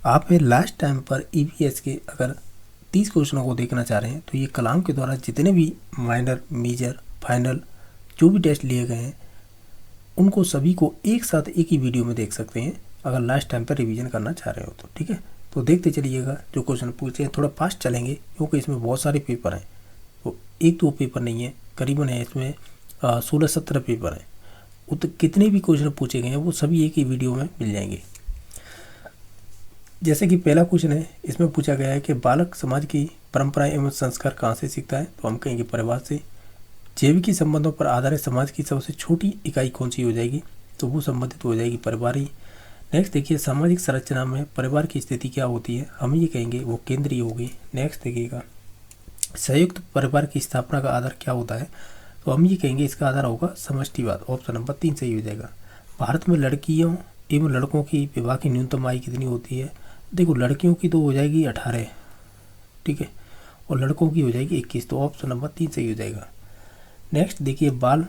आप last time पर EVS के अगर 30 क्वेश्चनों को देखना चाह रहे हैं तो ये कलाम के द्वारा जितने भी माइनर, मेजर, फाइनल जो भी टेस्ट लिए गए हैं उनको सभी को एक साथ एक ही वीडियो में देख सकते हैं अगर लास्ट टाइम पर रिवीजन करना चाह रहे हो तो। ठीक है, तो देखते चलिएगा जो क्वेश्चन पूछे हैं। थोड़ा फास्ट चलेंगे क्योंकि इसमें बहुत सारे पेपर हैं, तो एक दो पेपर नहीं है, करीबन है इसमें 16-17 पेपर हैं। तो कितने भी क्वेश्चन पूछे गए हैं वो सभी एक ही वीडियो में मिल जाएंगे। जैसे कि पहला क्वेश्चन है, इसमें पूछा गया है कि बालक समाज की परंपराएं एवं संस्कार कहाँ से सीखता है, तो हम कहेंगे परिवार से। जैविकी संबंधों पर आधारित समाज की सबसे छोटी इकाई कौन सी हो जाएगी, तो वो संबंधित हो जाएगी परिवार ही। नेक्स्ट देखिए, सामाजिक संरचना में परिवार की स्थिति क्या होती है, हम ये कहेंगे वो केंद्रीय होगी। नेक्स्ट देखिएगा, संयुक्त परिवार की स्थापना का आधार क्या होता है, तो हम ये कहेंगे इसका आधार होगा समष्टिवाद। ऑप्शन नंबर 3 सही हो जाएगा। भारत में लड़कियों एवं लड़कों की विवाह की न्यूनतम आयु कितनी होती है, देखो लड़कियों की तो हो जाएगी 18, ठीक है, और लड़कों की हो जाएगी 21, तो ऑप्शन नंबर 3 सही हो जाएगा। नेक्स्ट देखिए, बाल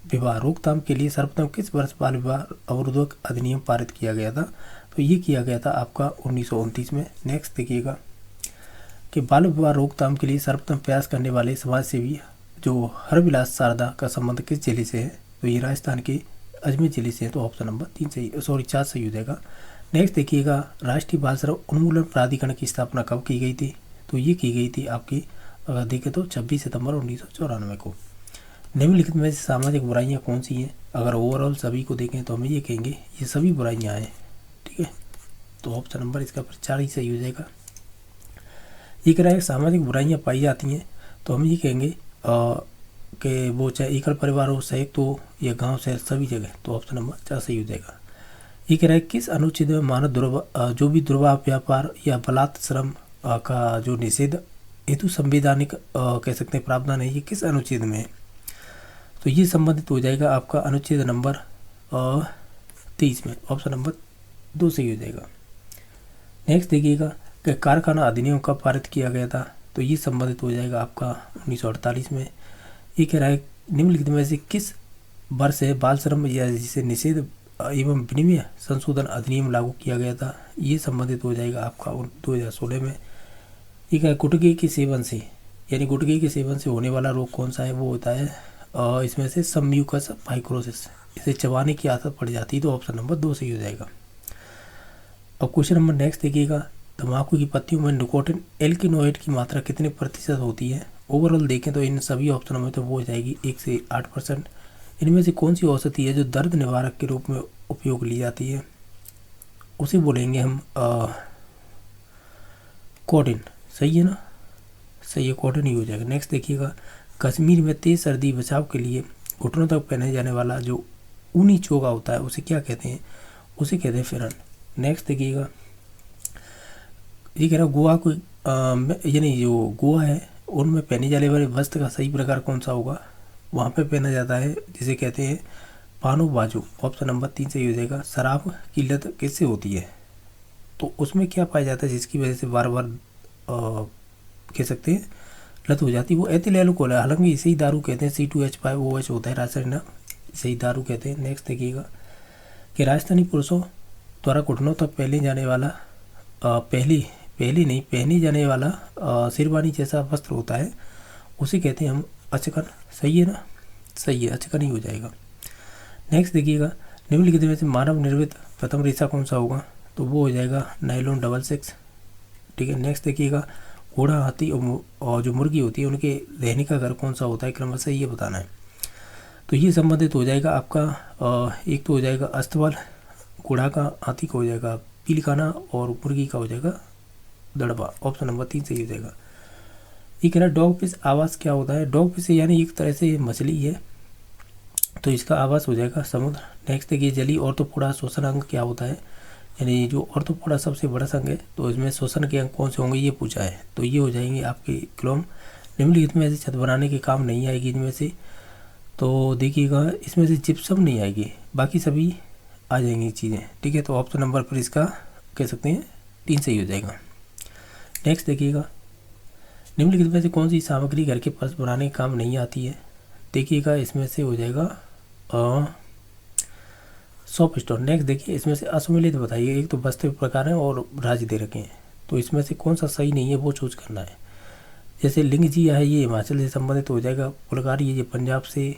विवाह रोकथाम के लिए सर्वप्रथम किस वर्ष बाल विवाह अवरोधक अधिनियम पारित किया गया था, तो ये किया गया था आपका 1929 में। नेक्स्ट देखिएगा कि बाल विवाह रोकथाम के लिए सर्वप्रथम प्रयास करने वाले समाज सेवी जो हरविलास शारदा का संबंध किस जिले से है, तो ये राजस्थान के अजमेर जिले से है, तो ऑप्शन नंबर 4 सही हो जाएगा। नेक्स्ट देखिएगा, राष्ट्रीय बाल श्रम उन्मूलन प्राधिकरण की स्थापना कब की गई थी, तो ये की गई थी आपकी अगर देखें तो 26 सितंबर 1994 को। निम्नलिखित में से सामाजिक बुराइयां कौन सी हैं, अगर ओवरऑल सभी को देखें तो हम ये कहेंगे ये सभी बुराइयां हैं। ठीक है, तो ऑप्शन नंबर इसका 4 ही सही हो जाएगा। ये कह रहा है सामाजिक बुराइयां पाई जाती हैं, तो हम ये कहेंगे कि वो चाहे एकल परिवार हो, संयुक्त हो या गांव शहर सभी जगह, तो ऑप्शन नंबर 4 सही हो जाएगा। ये कह रहा है किस अनुच्छेद में मानव जो भी दुर्व्यवहार व्यापार या बलात् श्रम का जो निषेध हेतु संवैधानिक कह सकते हैं प्रावधान है, ये किस अनुच्छेद में है, तो ये संबंधित हो जाएगा आपका अनुच्छेद नंबर 23 में, ऑप्शन नंबर 2 सही हो जाएगा। नेक्स्ट देखिएगा कि कारखाना अधिनियम कब पारित किया गया था, तो ये संबंधित हो जाएगा आपका 1948 में। ये कह रहा है निम्नलिखित में से किस वर्ष है बाल श्रम या जिसे निषेध एवं विनिमय संशोधन अधिनियम लागू किया गया था, ये संबंधित हो जाएगा आपका 2016 में। ये क्या है, गुटखे के सेवन से यानी गुटखे के सेवन से होने वाला रोग कौन सा है, वो होता है इसमें से सबम्यूकस फाइब्रोसिस, इसे चबाने की आदत पड़ जाती है, तो ऑप्शन नंबर 2 सही हो जाएगा। अब क्वेश्चन नंबर नेक्स्ट देखिएगा, तंबाकू की पत्तियों में निकोटिन एल्किनोइड की मात्रा कितने प्रतिशत होती है, ओवरऑल देखें तो इन सभी ऑप्शनों में तो वो हो जाएगी 1 से 8%। इनमें से कौन सी औषधि है जो दर्द निवारक के रूप में उपयोग ली जाती है, उसे बोलेंगे हम कोडिन, सही है ना, सही है, कोडिन ही हो जाएगा। नेक्स्ट देखिएगा, कश्मीर में तेज सर्दी बचाव के लिए घुटनों तक पहने जाने वाला जो ऊनी चोगा होता है उसे क्या कहते हैं, उसे कहते हैं फिरन। नेक्स्ट देखिएगा, ये कह रहा गोवा को यानी जो गोवा है उनमें पहने जाने वाले वस्त्र का सही प्रकार कौन सा होगा, वहाँ पे पहना जाता है जिसे कहते हैं पानो बाजू, ऑप्शन नंबर 3 सही हो जाएगा। शराब की लत किससे होती है, तो उसमें क्या पाया जाता है जिसकी वजह से बार बार कह सकते हैं लत हो जाती है, वो एथिल एल्कोहल है, हालांकि इसे ही दारू कहते हैं, C2H5OH होता है रासायनिक नाम, इसे ही दारू कहते हैं। नेक्स्ट देखिएगा कि राजस्थानी पुरुषों द्वारा घुटनों तक पहने जाने वाला पहने जाने वाला शेरवानी जैसा वस्त्र होता है उसे कहते हैं हम अचकन, सही है ना, सही है, अचकन ही हो जाएगा। नेक्स्ट देखिएगा, निम्नलिखित में से मानव निर्मित प्रथम रेशा कौन सा होगा, तो वो हो जाएगा नायलॉन 66, ठीक है। नेक्स्ट देखिएगा, घोड़ा, हाथी और जो मुर्गी होती है उनके रहने का घर कौन सा होता है, क्रमशः ये बताना है, तो ये संबंधित हो जाएगा आपका एक तो हो जाएगा अस्तबल, घोड़ा का, हाथी का हो जाएगा पीलखाना और मुर्गी का हो जाएगा दड़बा, ऑप्शन नंबर 3 सही हो जाएगा। ये कह रहा है डॉग फिश आवास क्या होता है, डॉग फिश यानी एक तरह से मछली है, तो इसका आवास हो जाएगा समुद्र। नेक्स्ट देखिए, जलीय ऑर्थोपोडा श्वसन अंग क्या होता है, यानी जो ऑर्थोपोडा सबसे बड़ा संघ है तो इसमें श्वसन के अंग कौन से होंगे ये पूछा है, तो ये हो जाएंगे आपके क्लोम। निम्नलिखित में से छत बनाने के काम नहीं आएगी इनमें से, तो देखिएगा इसमें से जिप्सम नहीं आएगी, बाकी सभी आ जाएंगी चीज़ें, ठीक है, तो ऑप्शन नंबर पर इसका कह सकते हैं 3 सही हो जाएगा। नेक्स्ट देखिएगा, निम्नलिखित में से कौन सी सामग्री घर के फर्श बनाने के काम नहीं आती है, देखिएगा इसमें से हो जाएगा शॉप स्टोर। नेक्स्ट देखिए, इसमें से असुमेलित बताइए। एक तो बस्ते प्रकार हैं और राज्य दे रखे हैं, तो इसमें से कौन सा सही नहीं है वो चूज करना है। जैसे लिंग जी है ये हिमाचल से संबंधित हो जाएगा, फुलकारी ये पंजाब से,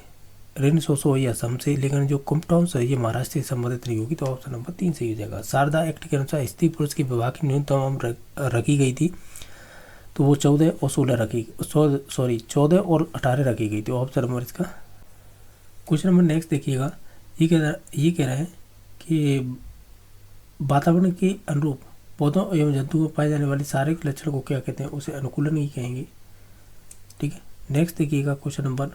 रिन सोसो ये असम से, लेकिन जो कुमटाउन्स है ये महाराष्ट्र से संबंधित नहीं होगी, तो ऑप्शन नंबर 3 सही हो जाएगा। शारदा एक्ट के अनुसार स्त्री पुरुष की विवाह की न्यूनतम उम्र रखी गई थी, तो वो 14 और 16 रखी, 14 और 18 रखी गई थी, ऑप्शन नंबर इसका। क्वेश्चन नंबर नेक्स्ट देखिएगा, ये कह रहा है कि वातावरण के अनुरूप पौधों एवं जंतुओं में पाए जाने वाले शारीरिक लक्षण को क्या कहते हैं, उसे अनुकूलन ही कहेंगे। ठीक है, नेक्स्ट देखिएगा क्वेश्चन नंबर,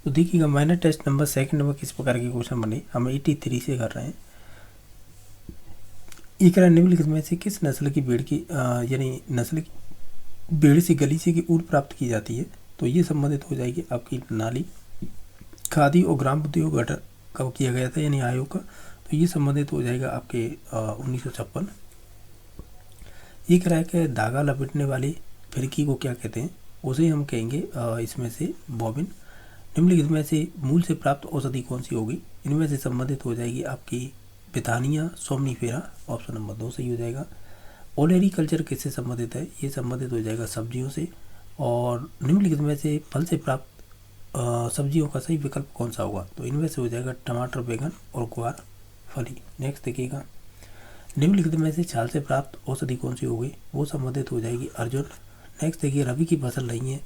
तो देखिएगा minor test number second number किस प्रकार के क्वेश्चन बने, हम 83 से कर रहे हैं। ये कह रहा है निम्नलिखित में से किस नस्ल की भेड़ की यानी नस्ल की भेड़ से गलीचे की ऊन प्राप्त की जाती है, तो ये संबंधित हो जाएगी आपकी नाली। खादी और ग्राम उद्योग गठन कब किया गया था यानी आयोग का, तो ये संबंधित हो जाएगा आपके 1956। ये कह रहा है कि धागा लपेटने वाली फिरकी को क्या कहते हैं, उसे हम कहेंगे इसमें से बॉबिन। निम्नलिखित में से मूल से प्राप्त औषधि कौन सी होगी, इनमें से संबंधित हो जाएगी आपकी बिथानिया सोमनीफेरा, ऑप्शन नंबर 2 सही हो जाएगा। ओलेरी कल्चर किससे संबंधित है, ये संबंधित हो जाएगा सब्जियों से। और निम्नलिखित में से फल से प्राप्त सब्जियों का सही विकल्प कौन सा होगा, तो इनमें से हो जाएगा टमाटर, बैगन और ग्वार फली। नेक्स्ट देखिएगा, निम्नलिखित में से छाल से प्राप्त औषधि कौन सी होगी, वो संबंधित हो जाएगी अर्जुन। नेक्स्ट देखिए, रबी की फसल नहीं है,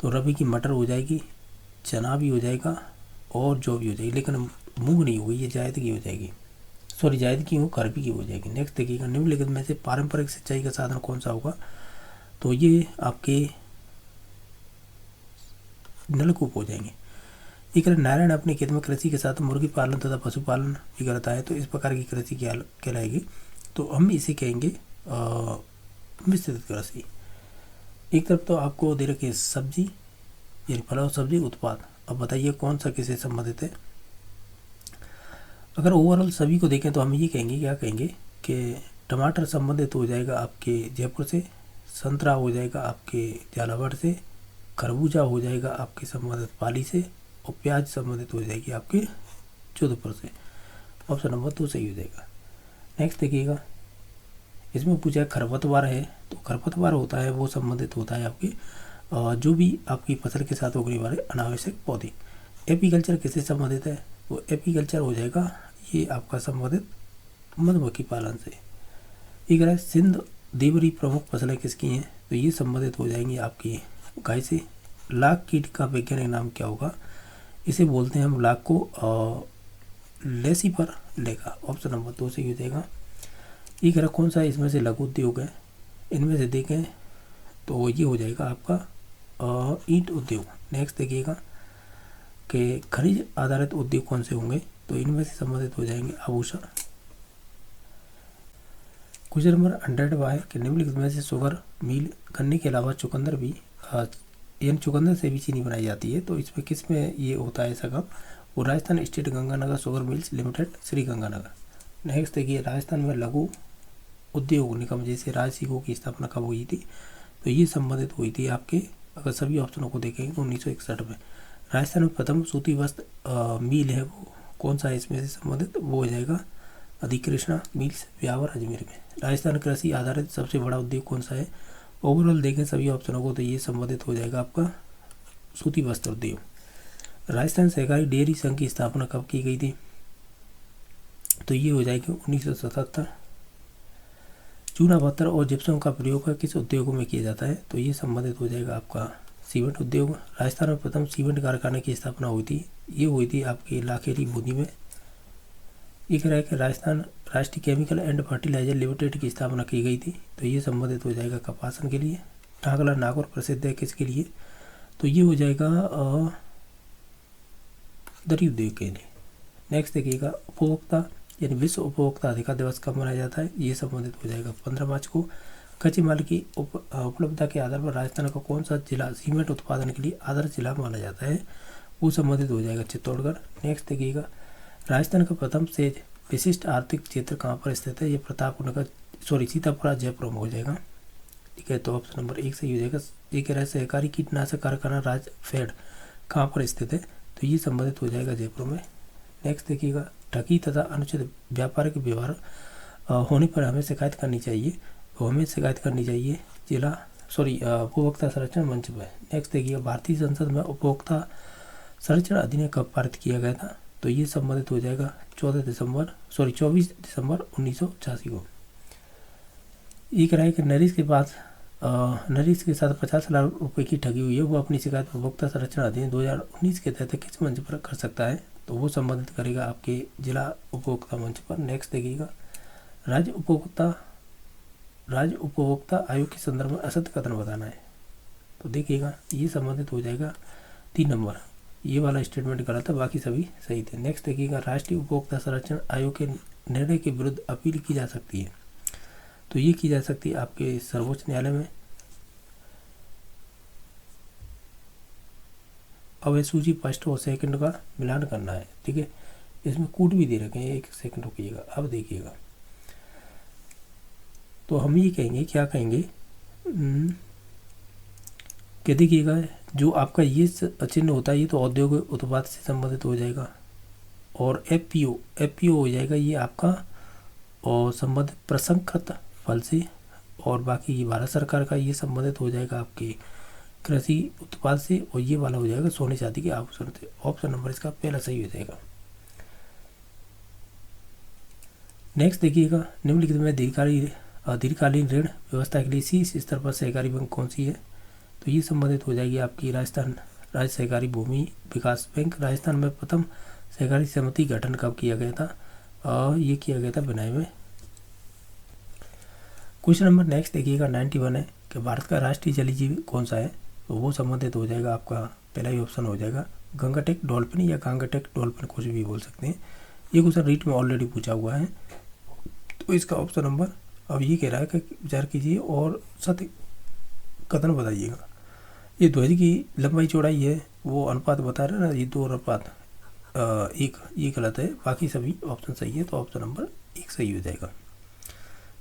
तो रबी की मटर हो जाएगी, चना भी हो जाएगा और जौ भी हो जाएगी, लेकिन मूंग नहीं होगी, ये जायद की हो जाएगी, जायद की हो, करबी की हो जाएगी। नेक्स्ट देखिएगा, निम्नलिखित में से पारंपरिक सिंचाई का साधन कौन सा होगा, तो ये आपके नलकूप हो जाएंगे। एक नारायण अपने खेत में कृषि के साथ मुर्गी पालन तथा पशुपालन भी करता है, तो इस प्रकार की कृषि क्या कहलाएगी, तो हम इसे कहेंगे मिश्रित कृषि। एक तरफ तो आपको दे रखी है सब्जी यानी फल और सब्जी उत्पाद, अब बताइए कौन सा किससे संबंधित है। अगर ओवरऑल सभी को देखें तो हम ये कहेंगे, क्या कहेंगे कि टमाटर संबंधित हो जाएगा आपके जयपुर से, संतरा हो जाएगा आपके झालावाड़ से, खरबूजा हो जाएगा आपके संबंधित पाली से, और प्याज संबंधित हो जाएगी आपके जोधपुर से, ऑप्शन नंबर 2 सही हो जाएगा। नेक्स्ट देखिएगा, इसमें पूछा खरपतवार है, तो खरपतवार होता है वो संबंधित होता है आपके जो भी आपकी फसल के साथ उगने वाले अनावश्यक पौधे। एपीकल्चर किससे संबंधित है, वो एपीकल्चर हो जाएगा ये आपका संबंधित मधुमक्खी पालन से। एक है सिंध देवरी प्रमुख फसलें किसकी हैं, तो ये संबंधित हो जाएंगी आपकी गाय से। लाख कीट का वैज्ञानिक नाम क्या होगा, इसे बोलते हैं हम लाख को लेसी पर लेगा, ऑप्शन नंबर 2 सही हो जाएगा। एक है कौन सा इसमें से लघु उद्योग है, इनमें से देखें तो ये हो जाएगा आपका ईंट उद्योग। नेक्स्ट देखिएगा कि खनिज आधारित उद्योग कौन से होंगे, तो इनमें से संबंधित हो जाएंगे आभूषण। क्वेश्चन नंबर 100 है कि निम्नलिखित में से शुगर मिल गन्ने के अलावा चुकंदर भी यानी चुकंदर से भी चीनी बनाई जाती है, तो इसमें किस में ये होता है ऐसा काम, वो Rajasthan state Ganganagar sugar mills limited Shri Ganganagar. Next देखिए, राजस्थान में लघु उद्योग निगम जैसे राजसिको की स्थापना कब हुई थी, तो ये संबंधित हुई थी आपके, अगर सभी ऑप्शनों को देखेंगे तो 1961 में। राजस्थान में प्रथम सूती वस्त्र मिल है वो कौन सा है इसमें से संबंधित, वो हो जाएगा अधिकृष्णा मिल्स ब्यावर अजमेर में। राजस्थान कृषि आधारित सबसे बड़ा उद्योग कौन सा है, ओवरऑल देखें सभी ऑप्शनों को तो ये संबंधित हो जाएगा आपका सूती वस्त्र उद्योग। राजस्थान सहकारी डेयरी संघ की स्थापना कब की गई थी, तो ये हो जाएगी 1977। चूना पत्थर और जिप्सम का प्रयोग किस उद्योगों में किया जाता है, तो ये संबंधित हो जाएगा आपका सीमेंट उद्योग। राजस्थान में प्रथम सीमेंट कारखाने की स्थापना हुई थी, ये हुई थी आपकी लाखेरी बूंदी में। एक है कि राजस्थान राष्ट्रीय केमिकल एंड फर्टिलाइजर लिमिटेड की स्थापना की गई थी, तो ये संबंधित हो जाएगा कपासन के लिए। ढाकला नागौर प्रसिद्ध है किसके लिए, तो ये हो जाएगा दरी उद्योग के लिए। नेक्स्ट देखिएगा, उपभोक्ता यानी विश्व उपभोक्ता अधिकार दिवस कब मनाया जाता है, ये संबंधित हो जाएगा 15 मार्च को। कच्चे माल की उपलब्धता के आधार पर राजस्थान का कौन सा जिला सीमेंट उत्पादन के लिए आदर्श जिला माना जाता है, वो संबंधित हो जाएगा चित्तौड़गढ़। नेक्स्ट देखिएगा, राजस्थान का प्रथम से विशिष्ट आर्थिक क्षेत्र कहाँ पर स्थित है, ये प्रतापनगर सीतापुरा जयपुर में हो जाएगा। ठीक है, तो ऑप्शन नंबर 1 सही हो जाएगा। ये कह रहा है सहकारी कीटनाशक कारखाना राजफेड कहाँ पर स्थित है, तो ये संबंधित हो जाएगा जयपुर में। नेक्स्ट देखिएगा, ठगी तथा अनुचित व्यापारिक व्यवहार होने पर हमें शिकायत करनी चाहिए, तो हमें शिकायत करनी चाहिए उपभोक्ता संरक्षण मंच पर। नेक्स्ट देखिएगा, भारतीय संसद में उपभोक्ता संरक्षण अधिनियम कब पारित किया गया था, तो ये संबंधित हो जाएगा 24 दिसंबर 1986 को। ये कह रहा है कि नरेश के साथ 50 लाख रुपए की ठगी हुई है, वो अपनी शिकायत उपभोक्ता संरक्षण अधिनियम 2019 के तहत किस मंच पर कर सकता है, तो वो संबंधित करेगा आपके जिला उपभोक्ता मंच पर। नेक्स्ट देखिएगा, राज्य उपभोक्ता आयोग के संदर्भ में असत्य कथन बताना है, तो देखिएगा ये संबंधित हो जाएगा 3 नंबर। ये वाला स्टेटमेंट गलत है, बाकी सभी सही थे। नेक्स्ट देखिएगा, राष्ट्रीय उपभोक्ता संरक्षण आयोग के निर्णय के विरुद्ध अपील की जा सकती है, तो ये की जा सकती है आपके सर्वोच्च न्यायालय में। अब ये सूची फर्स्ट और सेकंड का मिलान करना है, ठीक है। इसमें कूट भी दे रखे हैं, 1 सेकंड रुकिएगा। अब देखिएगा, तो हम ये कहेंगे, क्या कहेंगे कि देखिएगा, जो आपका ये चिन्ह होता है ये तो औद्योगिक उत्पाद से संबंधित हो जाएगा, और एफपीओ हो जाएगा ये आपका और संबंधित प्रसंस्कृत फल से, और बाकी ये भारत सरकार का ये संबंधित हो जाएगा आपके कृषि उत्पाद से, और ये वाला हो जाएगा सोने चांदी के आभूषण से। ऑप्शन नंबर इसका पहला सही हो जाएगा। नेक्स्ट देखिएगा, निम्नलिखित में दीर्घकालीन ऋण व्यवस्था के लिए शीर्ष स्तर पर सहकारी बैंक कौन सी है, तो ये संबंधित हो जाएगी आपकी राजस्थान राज्य सहकारी भूमि विकास बैंक। राजस्थान में प्रथम सहकारी समिति गठन कब किया गया था, और ये किया गया था बिनाई में। क्वेश्चन नंबर नेक्स्ट देखिएगा 91 है कि भारत का राष्ट्रीय जलीय जीव कौन सा है, तो वो संबंधित हो जाएगा आपका पहला ही ऑप्शन हो जाएगा गंगाटेक डॉल्फिन या गांगेटेक डॉल्फिन, कुछ भी बोल सकते हैं। ये क्वेश्चन रीट में ऑलरेडी पूछा हुआ है, तो इसका ऑप्शन नंबर, अब ये कह रहा है कि विचार कीजिए और सत्य कथन बताइएगा। ये ध्वज की लंबाई चौड़ाई है वो अनुपात बता रहे हैं ना, ये 2:1, ये गलत है, बाकी सभी ऑप्शन सही है, तो ऑप्शन नंबर 1 सही हो जाएगा।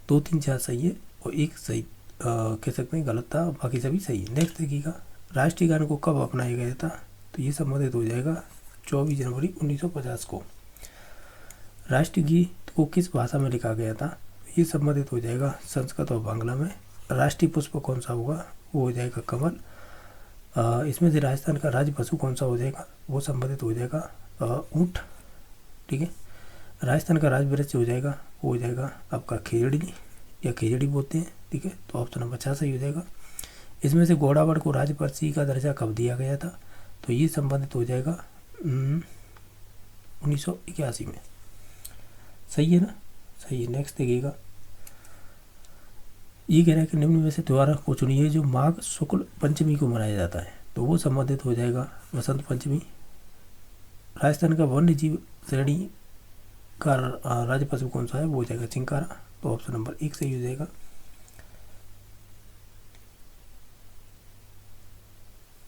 2, 3, 4 सही है और 1 सही कह सकते हैं गलत था, बाकी सभी सही है। नेक्स्ट देखिएगा, राष्ट्रीय गान को कब अपनाया गया था, तो ये संबंधित हो जाएगा 24 जनवरी 1950 को। राष्ट्रीय गीत को किस भाषा में लिखा गया था, ये संबंधित हो जाएगा संस्कृत और बांग्ला में। राष्ट्रीय पुष्प कौन सा होगा, वो हो जाएगा कमल। इसमें से राजस्थान का राज्य पशु कौन सा हो जाएगा, वो संबंधित हो जाएगा ऊँट, ठीक है। राजस्थान का राज्य वृक्ष हो जाएगा, वो हो जाएगा आपका खेजड़ी या खेजड़ी बोलते हैं, ठीक है, तो ऑप्शन नंबर 4 सही हो जाएगा। इसमें से घोड़ावड़ को राज्य पक्षी का दर्जा कब दिया गया था, तो ये संबंधित हो जाएगा 1981 में। सही है ना, सही है। नेक्स्ट देखिएगा, ये कह रहा है कि निम्न में से त्योहार को चुनिए जो माघ शुक्ल पंचमी को मनाया जाता है, तो वो संबंधित हो जाएगा वसंत पंचमी। राजस्थान का वन्य जीव श्रेणी का राज्य पशु कौन सा है, वो हो जाएगा चिंकारा, तो ऑप्शन नंबर 1 सही हो जाएगा।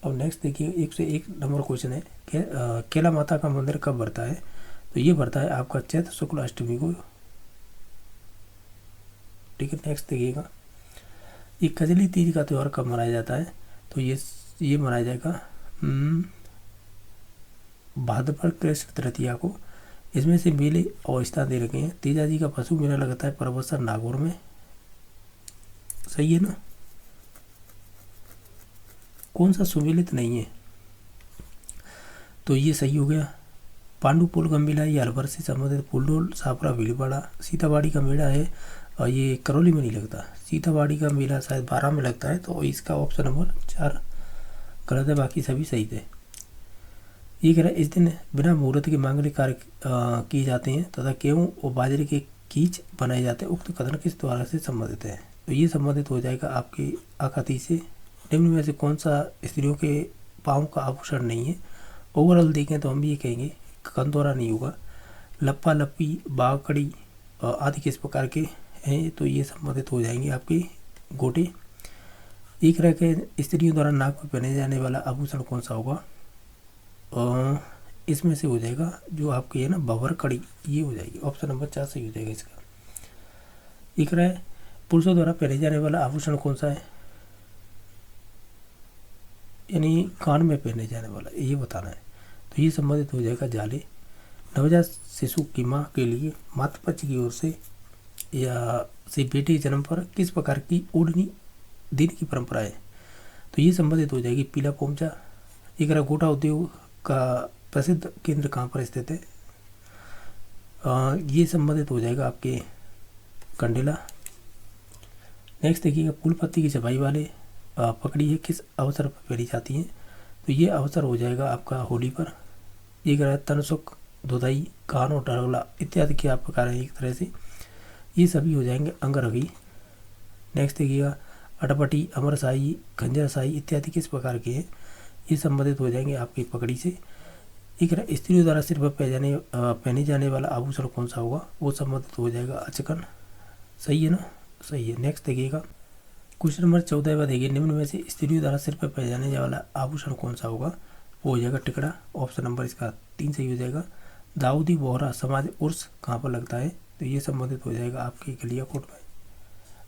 अब नेक्स्ट देखिए 101 नंबर क्वेश्चन है कि केला माता का मंदिर कब बढ़ता है, तो ये बढ़ता है आपका चैत्र शुक्ल अष्टमी को, ठीक है। नेक्स्ट देखिएगा, ये कजली तीज का त्यौहार कब मनाया जाता है, तो ये मनाया जाएगा भाद्रपद कृष्ण तृतीया को। इसमें से मेले और स्थान दे रखे हैं, तेजाजी का पशु मेला लगता है परबतसर नागौर में, सही है ना। कौन सा सुमेलित नहीं है, तो ये सही हो गया। पांडुपुल का मेला ये अलवर से संबंधित, फूलडोल सापरा भीलवाड़ा। सीताबाड़ी का मेला है और ये करौली में नहीं लगता, सीताबाड़ी का मेला शायद 12 में लगता है, तो इसका ऑप्शन नंबर 4 गलत है, बाकी सभी सही थे। ये कह रहा है इस दिन बिना मुहूर्त के मांगलिक कार्य किए जाते हैं तथा गेहूं और बाजरे के कीच बनाए जाते हैं, उक्त कथन किस द्वारा से संबंधित है, तो ये संबंधित हो जाएगा आपकी आकृति से। निम्न में से कौन सा स्त्रियों के पाँव का आभूषण नहीं है, ओवरऑल देखें तो हम भी ये कहेंगे कंदौरा नहीं होगा, लप्पा लप्पी बाकड़ी आदि किस प्रकार के हैं, तो ये संबंधित हो जाएंगे आपके गोटे। एक रह के स्त्रियों द्वारा नाक में पहने जाने वाला आभूषण कौन सा होगा, इसमें से हो जाएगा जो आपकी है ना बबर कड़ी, ये हो जाएगी, ऑप्शन नंबर 4 सही हो जाएगा इसका। एक रहा है पुरुषों द्वारा पहने जाने वाला आभूषण कौन सा है, यानी कान में पहने जाने वाला, ये बताना है, तो ये संबंधित हो जाएगा जाले। नवजात शिशु की माँ के लिए मातृ पक्ष की ओर से या से बेटे के जन्म पर किस प्रकार की ओढ़नी देने की परंपरा है, तो ये संबंधित हो जाएगी पीला पोमचा। एक गोटा उद्योग का प्रसिद्ध केंद्र कहाँ पर स्थित है, ये संबंधित हो जाएगा आपके कंडेला। नेक्स्ट देखिएगा फूल पत्ती की छपाई वाले पकड़ी है किस अवसर पर पहनी जाती है, तो ये अवसर हो जाएगा आपका होली पर। एक तनसुख धुधाई कानो डरगला इत्यादि के आप प्रकार हैं एक तरह से, ये सभी हो जाएंगे अंगरगी। नेक्स्ट देखिएगा अटपटी अमरसाई खंजरसाई इत्यादि किस प्रकार के हैं, ये संबंधित हो जाएंगे आपकी पकड़ी से। एक स्त्रियों द्वारा सिर पर पहने जाने वाला आभूषण कौन सा होगा, वो संबंधित हो जाएगा अचकन। सही है ना, सही है। नेक्स्ट देखिएगा क्वेश्चन नंबर 14 देखिए निम्न में से स्त्रियों द्वारा सिर पर पहने जाने वाला आभूषण कौन सा होगा, वो हो जाएगा टिकड़ा। ऑप्शन नंबर इसका 3 सही हो जाएगा। दाऊदी बोहरा समाज उर्स कहाँ पर लगता है, तो ये संबंधित हो जाएगा आपके कलियाकोट में।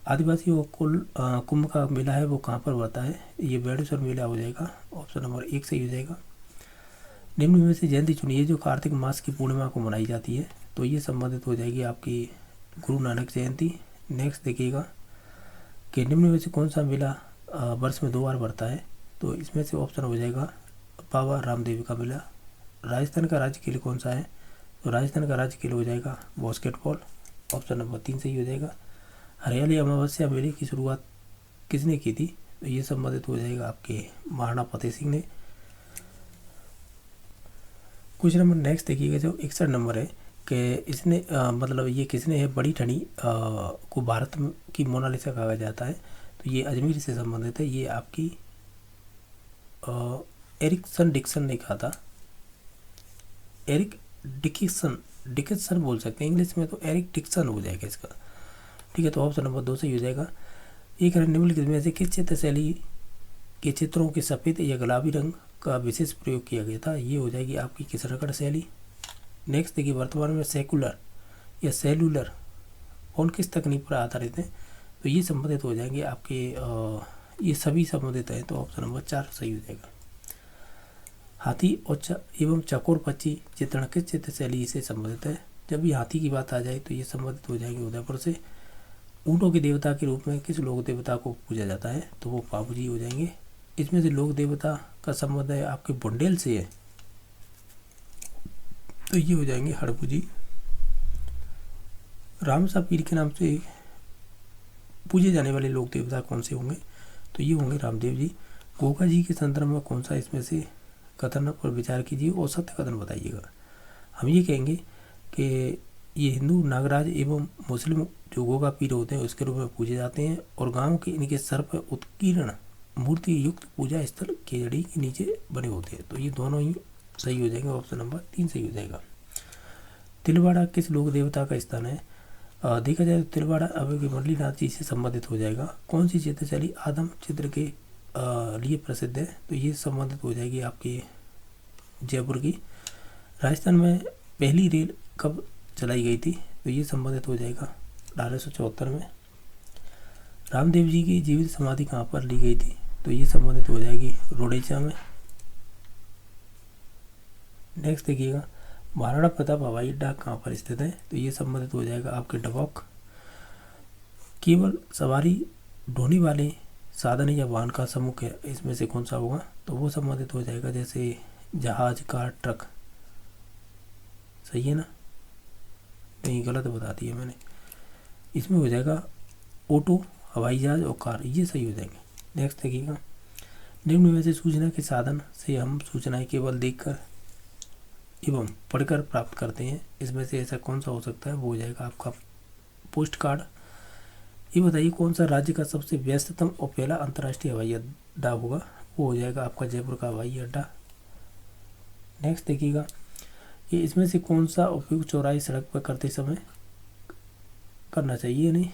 आदिवासी कुंभ का मेला है वो कहाँ पर होता है, ये बेड़ेश्वर मेला हो जाएगा। ऑप्शन नंबर 1 सही हो जाएगा। निम्न में से जयंती चुनिए जो कार्तिक मास की पूर्णिमा को मनाई जाती है, तो ये संबंधित हो जाएगी आपकी गुरु नानक जयंती। नेक्स्ट देखिएगा कि निम्न में से कौन सा मेला वर्ष में 2 बार बढ़ता है, तो इसमें से ऑप्शन हो जाएगा बाबा रामदेव का मेला। राजस्थान का राज्य खेल कौन सा है, तो राजस्थान का राज्य खेल हो जाएगा बास्केटबॉल। ऑप्शन नंबर 3 सही हो जाएगा। हरियाली अमावस्या मेले की शुरुआत किसने की थी, तो ये संबंधित हो जाएगा आपके महाराणा फतेह सिंह ने। क्वेश्चन नंबर नेक्स्ट देखिएगा जो 61 नंबर है कि इसने मतलब ये किसने है बड़ी ठनी को भारत की मोनालिसा कहा जाता है, तो ये अजमेर से संबंधित है। ये आपकी एरिक्सन डिक्सन ने कहा था, एरिक डिकिसन बोल सकते हैं इंग्लिश में, तो एरिक डिक्सन हो जाएगा इसका। ठीक है, तो ऑप्शन नंबर 2 सही हो जाएगा। एक निम्नलिखित में से किस चित्र शैली के चित्रों के सफ़ेद या गुलाबी रंग का विशेष प्रयोग किया गया था, ये हो जाएगी आपकी किसनगढ़ शैली। नेक्स्ट देखिए वर्तमान में सेकुलर या सेलुलर फोन किस तकनीक पर आधारित है, तो ये संबंधित हो जाएंगे आपके ये सभी संबंधित हैं, तो ऑप्शन नंबर 4 सही हो जाएगा। हाथी और एवं चकोर पक्षी चित्रण किस चित्र शैली से संबंधित है, जब भी हाथी की बात आ जाए तो ये संबंधित हो जाएंगे उदयपुर से। ऊँटों के देवता के रूप में किस लोक देवता को पूजा जाता है, तो वो बाबू जी हो जाएंगे। इसमें से लोक देवता का संबंध है आपके बुंडेल से है, तो ये हो जाएंगे हड़पू जी। रामसा पीर के नाम से पूजे जाने वाले लोक देवता कौन से होंगे, तो ये होंगे रामदेव जी। गोगा जी के संदर्भ में कौन सा इसमें से कथन पर विचार कीजिए और सत्य कथन बताइएगा। हम ये कहेंगे कि ये हिंदू नागराज एवं मुस्लिम जो गोगा पीर होते हैं उसके रूप में पूजे जाते हैं और गांव के इनके सर पर उत्कीर्ण मूर्ति युक्त पूजा स्थल केजड़ी के नीचे बने होते हैं, तो ये दोनों ही सही हो जाएंगे। ऑप्शन नंबर 3 सही हो जाएगा। तिलवाड़ा किस लोक देवता का स्थान है, देखा जाए तो तिलवाड़ा अब के मुरलीनाथ जी से संबंधित हो जाएगा। कौन सी चित्र शैली आदम चित्र के लिए प्रसिद्ध है, तो ये संबंधित हो जाएगी आपकी जयपुर की। राजस्थान में पहली रेल कब चलाई गई थी, तो ये संबंधित हो जाएगा 1874 में। रामदेव जी की जीवित समाधि कहाँ पर ली गई थी, तो ये संबंधित हो जाएगी रोडेचा में। नेक्स्ट देखिएगा महाराणा प्रताप हवाई अड्डा कहाँ पर स्थित है, तो ये संबंधित हो जाएगा आपके डबौक। केवल सवारी ढोने वाले साधन या वाहन का समूह है, इसमें से कौन सा होगा, तो वो संबंधित हो जाएगा जैसे जहाज कार ट्रक। सही है ना, नहीं गलत बता दिया मैंने। इसमें हो जाएगा ऑटो हवाई जहाज और कार, ये सही हो जाएंगे। नेक्स्ट देखिएगा निम्न में से सूचना के साधन से हम सूचनाएं केवल देखकर एवं पढ़कर प्राप्त करते हैं, इसमें से ऐसा कौन सा हो सकता है, वो हो जाएगा आपका पोस्ट कार्ड। ये बताइए कौन सा राज्य का सबसे व्यस्ततम और पहला अंतर्राष्ट्रीय हवाई अड्डा होगा, वो हो जाएगा आपका जयपुर का हवाई अड्डा। नेक्स्ट देखिएगा कि इसमें से कौन सा उपयोग चौराहे सड़क पर करते समय करना चाहिए, नहीं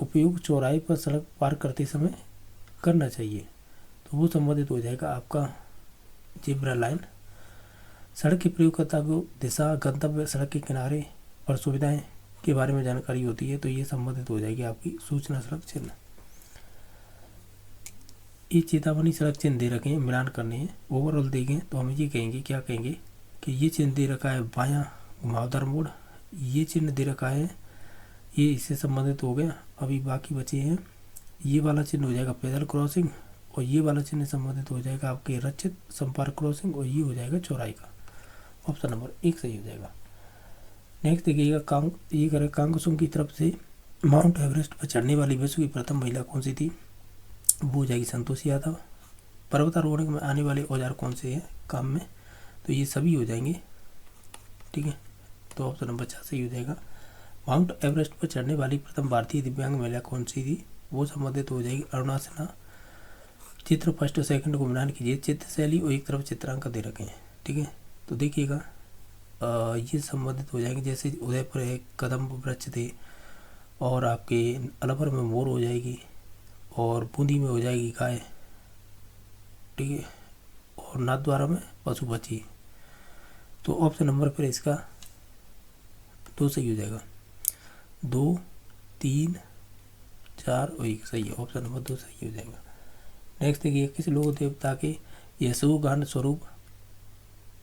उपयोग चौराहे पर सड़क पार करते समय करना चाहिए, तो वो संबंधित हो जाएगा आपका जेब्रा लाइन। सड़क के प्रयोगकर्ता को दिशा गंतव्य सड़क के किनारे पर सुविधाएं के बारे में जानकारी होती है, तो ये संबंधित हो जाएगी आपकी सूचना सड़क चिन्ह। ये चेतावनी सड़क चिन्ह दे रखे हैं, मिलान करने हैं। ओवरऑल देखें तो हम ये कहेंगे, क्या कहेंगे कि ये चिन्ह दे रखा है बायां घुमावदार मोड़, ये चिन्ह दे रखा है, ये इससे संबंधित हो गया। अभी बाकी बचे हैं, ये वाला चिन्ह हो जाएगा पैदल क्रॉसिंग, और ये वाला चिन्ह संबंधित हो जाएगा आपके रक्षित संपर्क क्रॉसिंग, और ये हो जाएगा चौराहे का। ऑप्शन नंबर 1 सही हो जाएगा। नेक्स्ट देखिएगा, ये करें कांगसुम की तरफ से माउंट एवरेस्ट पर चढ़ने वाली विश्व की प्रथम महिला कौन सी थी? वो हो जाएगी संतोषी यादव। पर्वतारोहण में आने वाले औजार कौन से हैं काम में? तो ये सभी हो जाएंगे, ठीक है। तो ऑप्शन नंबर 4 सही हो जाएगा। माउंट एवरेस्ट पर चढ़ने वाली प्रथम भारतीय दिव्यांग महिला कौन सी थी? वो संबंधित हो जाएगी अरुणा सिन्हा। चित्र फर्स्ट और सेकंड को मिलान कीजिए, चित्र शैली और एक तरफ चित्रांक दे रखे हैं, ठीक है। तो देखिएगा ये संबंधित हो जाएंगे, जैसे उदयपुर है कदम वृक्ष थे, और आपके अलवर में मोर हो जाएगी, और बूंदी में हो जाएगी गाय, ठीक है, और नाथद्वारा में पशु पक्षी। तो ऑप्शन नंबर फिर इसका 2 सही हो जाएगा। 2, 3, 4 और 1 सही है। ऑप्शन नंबर 2 सही हो जाएगा। नेक्स्ट देखिए, किस लोक देवता के यशोगान स्वरूप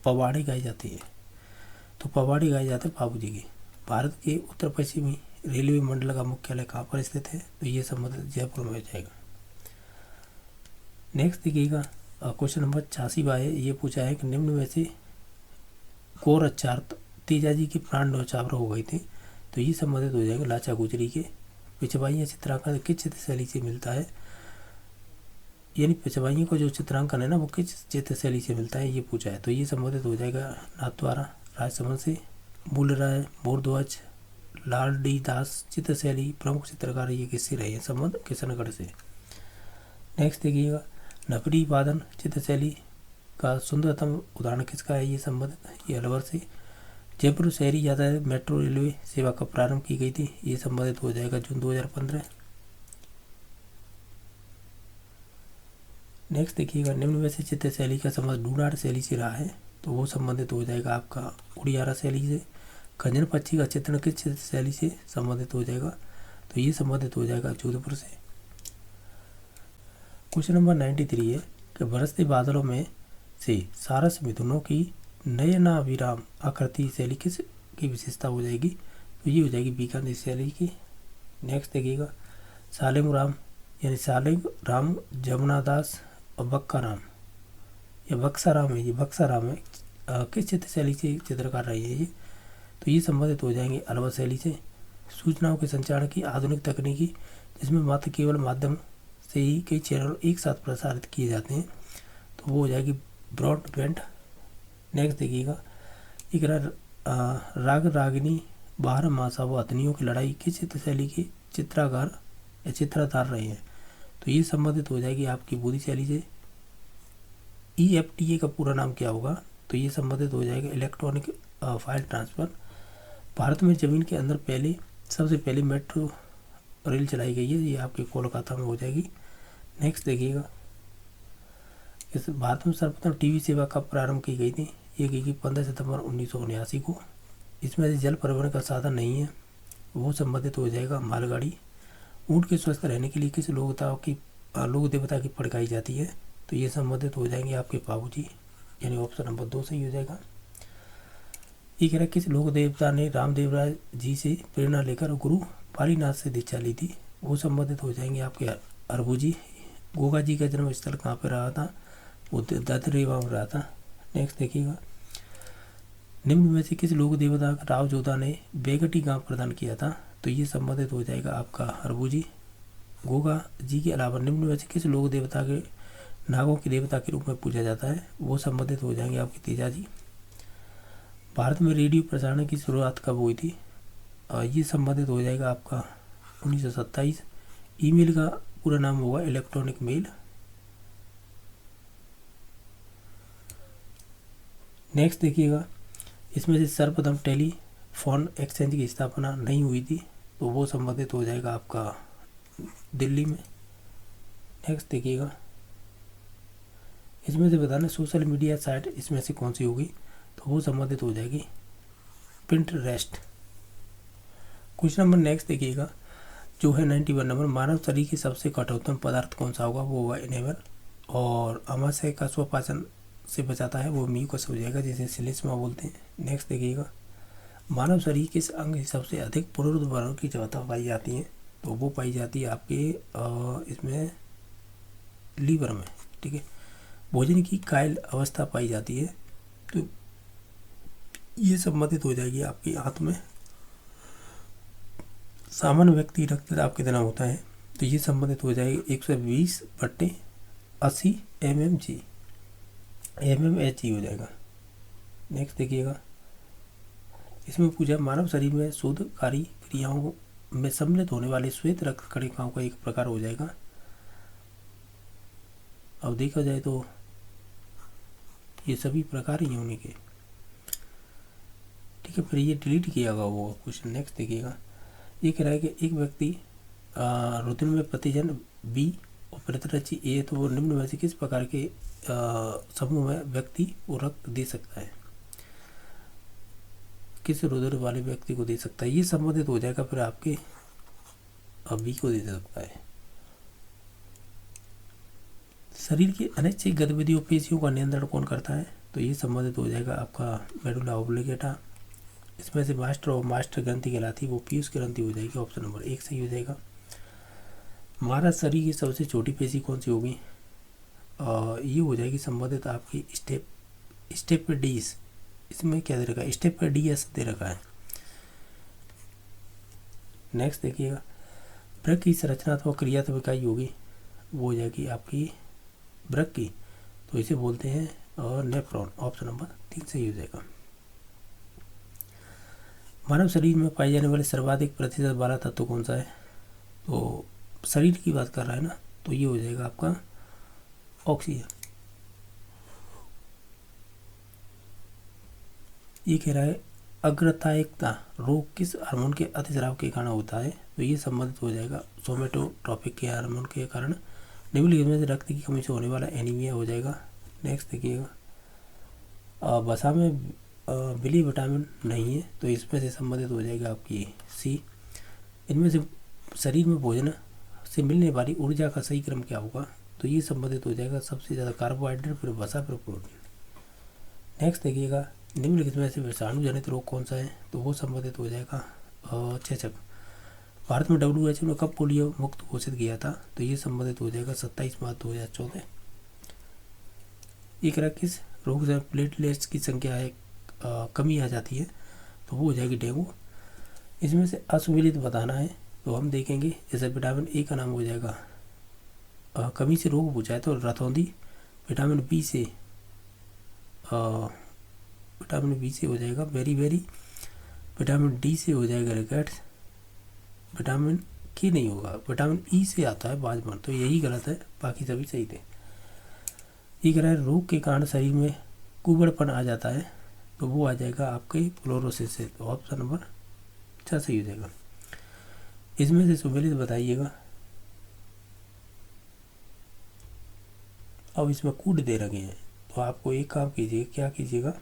पवाड़ी गाई जाती है? तो पवाड़ी गाई जाती है बाबू जी की। भारत के उत्तर पश्चिमी रेलवे मंडल का मुख्यालय कहाँ पर स्थित है? तो ये संबंधित जयपुर में हो जाएगा। नेक्स्ट देखिएगा, क्वेश्चन नंबर 86 है। ये पूछा है कि निम्न में से कौर आचार्य तेजाजी के प्राण न्यौछावर हो गए थे? तो ये संबंधित हो जाएगा लाचा गुजरी के। पिछवाइयाँ चित्रांकन किस चित्र शैली से मिलता है? यानी पिछवाइयों का जो चित्रांकन है ना, वो किस चित्र शैली से मिलता है, ये पूछा है। तो ये संबंधित हो जाएगा नाथद्वारा राजसमंद से। मूल राय, भोरध्वज, लाल डी दास चित्र शैली प्रमुख चित्रकार ये किससे रहे हैं संबंध? किशनगढ़ से। नेक्स्ट देखिएगा, नफरी वादन चित्र शैली का सुंदरतम उदाहरण किसका है? ये संबंधित ये अलवर से। जयपुर शहरी यातायात मेट्रो रेलवे सेवा कब प्रारंभ की गई थी? ये संबंधित हो जाएगा जून 2015। नेक्स्ट देखिएगा, निम्न में से चित्र शैली का संबंध डूनार शैली से रहा है? तो वो संबंधित हो जाएगा आपका उड़ियारा शैली से। खंजन पक्षी का चित्रण किस चित्र शैली से संबंधित हो जाएगा? तो ये संबंधित हो जाएगा जोधपुर से। क्वेश्चन नंबर 93 है कि बरसते बादलों में से सारस मिथुनों की नयनाभिराम आकृति शैली किस की विशेषता हो जाएगी? तो ये हो जाएगी बीकानेर शैली की। नेक्स्ट देखिएगा, सालिम राम यानी सालिम राम जमुना दास और बक्का राम या बक्सा राम है, ये बक्सा राम है, किस चित्र शैली से चित्रकार रही है ये? तो ये संबंधित हो जाएंगे अलवर शैली से। सूचनाओं के संचार की आधुनिक तकनीकी, जिसमें मात्र केवल माध्यम से ही कई चैनल एक साथ प्रसारित किए जाते हैं, तो वो हो जाएगी ब्रॉडबैंड। नेक्स्ट देखिएगा, एक राग रागिनी 12 मासा व हथनियों की लड़ाई किस चित्र शैली के चित्रकार या चित्रकार रहे हैं? तो ये संबंधित हो जाएगी आपकी बूदी शैली से। EFTA का पूरा नाम क्या होगा? तो ये संबंधित हो जाएगा इलेक्ट्रॉनिक फाइल ट्रांसफ़र। भारत में ज़मीन के अंदर सबसे पहले मेट्रो रेल चलाई गई है, ये आपके कोलकाता में हो जाएगी। नेक्स्ट देखिएगा, इस भारत में सर्वप्रथम टीवी सेवा कब प्रारंभ की गई थी? ये की गई 15 सितंबर 1979 को। इसमें से जल परिवहन का साधन नहीं है, वो संबंधित हो जाएगा मालगाड़ी। ऊँट के स्वस्थ रहने के लिए किस लोक देवता की पड़काई जाती है? तो ये संबंधित हो जाएंगे आपके बाबूजी, यानी ऑप्शन नंबर 2 सही हो जाएगा। ये कह रहा है किस लोक देवता ने रामदेव राय जी से प्रेरणा लेकर गुरु पालीनाथ से दीक्षा ली थी? वो संबंधित हो जाएंगे आपके अरबू जी। गोगा जी का जन्म स्थल कहाँ पर रहा था? वो ददरेवा में रहा था। नेक्स्ट देखिएगा, निम्न में से किस लोक देवता राव जोधा ने बेगटी गांव प्रदान किया था? तो ये संबंधित हो जाएगा आपका अरबू जी। गोगा जी के अलावा निम्न में से किस लोक देवता के नागों के देवता के रूप में पूजा जाता है? वो संबंधित हो जाएंगे आपके तेजा जी। भारत में रेडियो प्रसारण की शुरुआत कब हुई थी? ये संबंधित हो जाएगा आपका 1927। ईमेल का पूरा नाम होगा इलेक्ट्रॉनिक मेल। नेक्स्ट देखिएगा, इसमें से सर्वप्रथम टेलीफोन एक्सचेंज की स्थापना नहीं हुई थी, तो वो संबंधित हो जाएगा आपका दिल्ली में। नेक्स्ट देखिएगा, इसमें से बताना सोशल मीडिया साइट इसमें से कौन सी होगी? तो वो संबंधित हो जाएगी पिंटरेस्ट। क्वेश्चन नंबर नेक्स्ट देखिएगा, जो है 91 नंबर, मानव शरीर की सबसे कठोरतम पदार्थ कौन सा होगा? वो होगा इनेमल। और अमाशय का स्वपाचन से बचाता है वो म्यूकस हो जाएगा, जिसे श्लेष्मा बोलते हैं। नेक्स्ट देखिएगा, मानव शरीर के किस अंग सबसे अधिक पुनरुत्पादन की क्षमता पाई जाती है? तो वो पाई जाती है आपके इसमें लीवर में, ठीक है। भोजन की कायल अवस्था पाई जाती है, तो ये संबंधित हो जाएगी आपकी आंत में। सामान्य व्यक्ति रक्तचाप कितना होता है? तो ये संबंधित हो जाएगी 120/80 mmHg हो जाएगा। नेक्स्ट देखिएगा, इसमें पूछा मानव शरीर में शोधकारी क्रियाओं में सम्मिलित होने वाले श्वेत रक्त कणिकाओं का एक प्रकार हो जाएगा। अब देखा जाए तो ये सभी प्रकार ही होने के, ठीक है। फिर ये डिलीट किया गया वो क्वेश्चन। नेक्स्ट देखिएगा, ये कह रहा है कि एक व्यक्ति रुधिर में प्रतिजन बी और प्रतिरक्षी ए, तो वो निम्न में से किस प्रकार के समूह में व्यक्ति वो रक्त दे सकता है? किस रुधिर वाले व्यक्ति को दे सकता है? ये संबंधित हो जाएगा फिर आपके बी को दे सकता है। शरीर की अनैच्छिक गतिविधियों पेशियों का नियंत्रण कौन करता है? तो ये संबंधित हो जाएगा आपका मेडुला ऑब्लिगेटा। इसमें से मास्टर और मास्टर ग्रंथि कहलाती है वो पीयूष ग्रंथि हो जाएगी। ऑप्शन नंबर 1 सही हो जाएगा। हमारा शरीर की सबसे छोटी पेशी कौन सी होगी? ये हो जाएगी संबंधित आपकी स्टेपिडीज। इसमें क्या दे रखा है? स्टेपिडियस दे रखा है। नेक्स्ट देखिएगा, वृक्क की संरचनात्मक क्रियात्मक इकाई होगी, वो हो जाएगी आपकी वृक्क की, तो इसे बोलते हैं और नेफ्रॉन। ऑप्शन नंबर 3 सही हो जाएगा। मानव शरीर में पाए जाने वाले सर्वाधिक प्रतिशत वाला तत्व कौन सा है? तो शरीर की बात कर रहा है ना, तो ये हो जाएगा आपका ऑक्सीजन। ये कह रहा है अग्रतायकता रोग किस हार्मोन के अतिस्राव के कारण होता है? तो ये संबंधित हो जाएगा सोमेटोट्रोपिक के हार्मोन के कारण। निम्नलिखित में से रक्त की कमी से होने वाला एनीमिया हो जाएगा। नेक्स्ट देखिएगा, वसा में बिली विटामिन नहीं है, तो इसमें से संबंधित हो जाएगा आपकी सी। इनमें से शरीर में भोजन से मिलने वाली ऊर्जा का सही क्रम क्या होगा? तो ये संबंधित हो जाएगा सबसे ज़्यादा कार्बोहाइड्रेट, फिर वसा, फिर प्रोटीन। नेक्स्ट देखिएगा, निम्नलिखित में से विषाणु जनित रोग कौन सा है? तो वो संबंधित हो जाएगा चेचक। भारत में WHO ने कब पोलियो मुक्त घोषित किया था? तो ये संबंधित हो जाएगा 27 मार्च 2014। एक किस रोग से प्लेटलेट्स की संख्या है कमी आ जाती है? तो वो हो जाएगी डेंगू। इसमें से असुमिलित बताना है, तो हम देखेंगे जैसे विटामिन ए का नाम हो जाएगा कमी से रोग पूछा है तो रतौंधी। विटामिन बी से हो जाएगा वेरी वेरी। विटामिन डी से हो जाएगा रिकेट्स। विटामिन के नहीं होगा, विटामिन ई से आता है बाजमन, तो यही गलत है, बाकी सभी सही थे। ये कह रहा है रोग के कारण शरीर में कुबड़पन आ जाता है, तो वो आ जाएगा आपके फ्लोरोसिस से। तो ऑप्शन नंबर 6 सही हो जाएगा। इसमें से सुमेलित बताइएगा। अब इसमें कूड दे रखे हैं, तो आपको एक काम कीजिए, क्या कीजिएगा,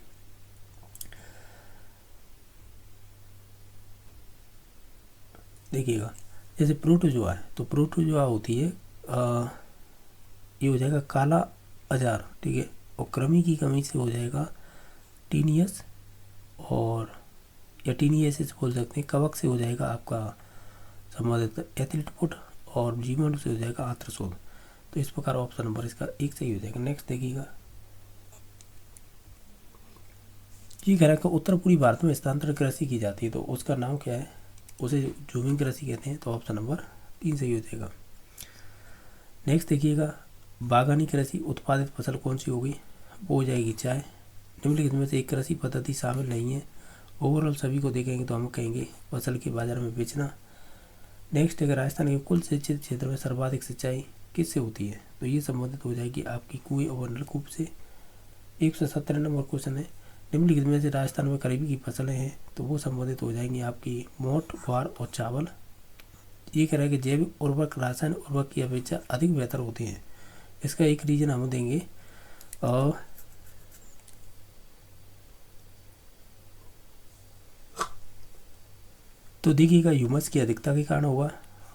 देखिएगा जैसे प्रोटोजोआ है, तो प्रोटोजोआ होती है ये हो जाएगा काला अजार, ठीक है। और कृमि की कमी से हो जाएगा टीनियस, और या टीनियसिस बोल सकते हैं। कवक से हो जाएगा आपका संबंधित एथिलीटपुट, और जीवाणु से हो जाएगा आंत्रशोथ। तो इस प्रकार ऑप्शन नंबर इसका 1 सही हो जाएगा। नेक्स्ट देखिएगा, ये कह रहा है उत्तर पूर्वी भारत में स्थानांतरण कृषि की जाती है, तो उसका नाम क्या है? उसे जूमिंग कृषि कहते हैं। तो ऑप्शन नंबर 3 सही हो जाएगा। नेक्स्ट देखिएगा, बागानी कृषि उत्पादित फसल कौन सी होगी? वो हो जाएगी चाय। निम्नलिखित में से एक कृषि पद्धति शामिल नहीं है। ओवरऑल सभी को देखेंगे तो हम कहेंगे फसल के बाजार में बेचना। नेक्स्ट है, राजस्थान के कुल सिंचित क्षेत्र में सर्वाधिक सिंचाई किससे होती है? तो ये संबंधित हो जाएगी आपकी कुएं और नलकूप से। 117 नंबर क्वेश्चन है, निम्नलिखित में से राजस्थान में करीबी की फसलें हैं, तो वो संबंधित हो जाएंगी आपकी मोठ, ग्वार और चावल। ये कह रहा है कि जैविक उर्वरक रासायनिक उर्वरक की अपेक्षा अधिक बेहतर होते हैं। इसका एक रीजन हम देंगे, और तो देखिएगा ह्यूमस की अधिकता के कारण होगा,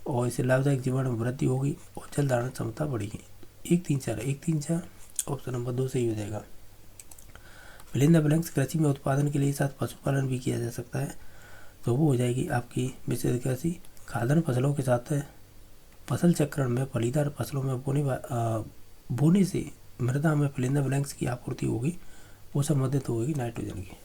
और इससे लाभदायक जीवाणु वृद्धि होगी और जल धारण क्षमता बढ़ेगी। 1 3 4 ऑप्शन नंबर 2 सही हो जाएगा। फिल इन द ब्लैंक्स कृषि में उत्पादन के लिए साथ पशुपालन भी किया जा सकता है, तो वो हो जाएगी आपकी मिश्रित कृषि। खाद्यान्न फसलों के साथ फसल चक्रण में फलीदार फसलों में बोने से मृदा में फिल इन द ब्लैंक्स की आपूर्ति होगी, वो संबंधित होगी नाइट्रोजन की।